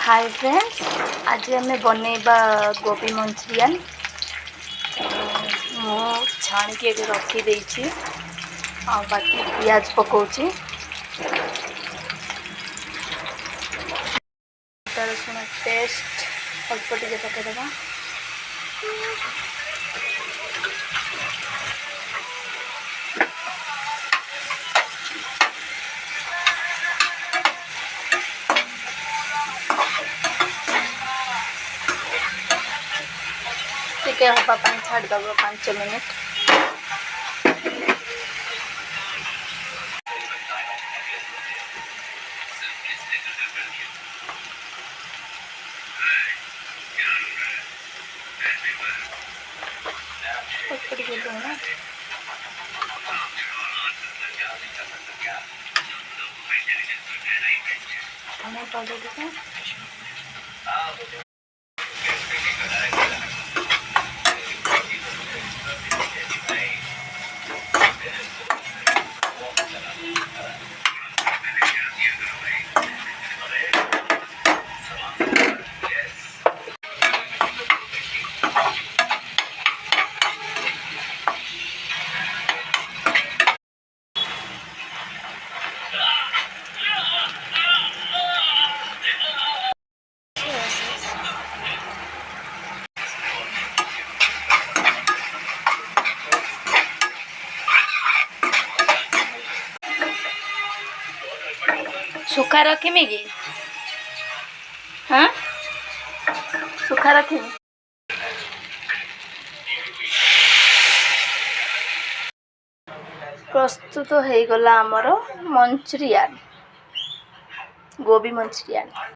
Hi friends, आज आम बनैबा गोभी मंचूरियन। मु छाणिकी रखीदे बाकी पियाज पकाउची। रसुण पेस्ट अल्प टे पकईदे। टिके हाँपाई छाड़दब 5 मिनिट। धनिया पाउडर टिके सुखा रखी कि हाँ सुखा रखी प्रस्तुत हो गला आमर मंचूरियन गोभी मंचूरियन।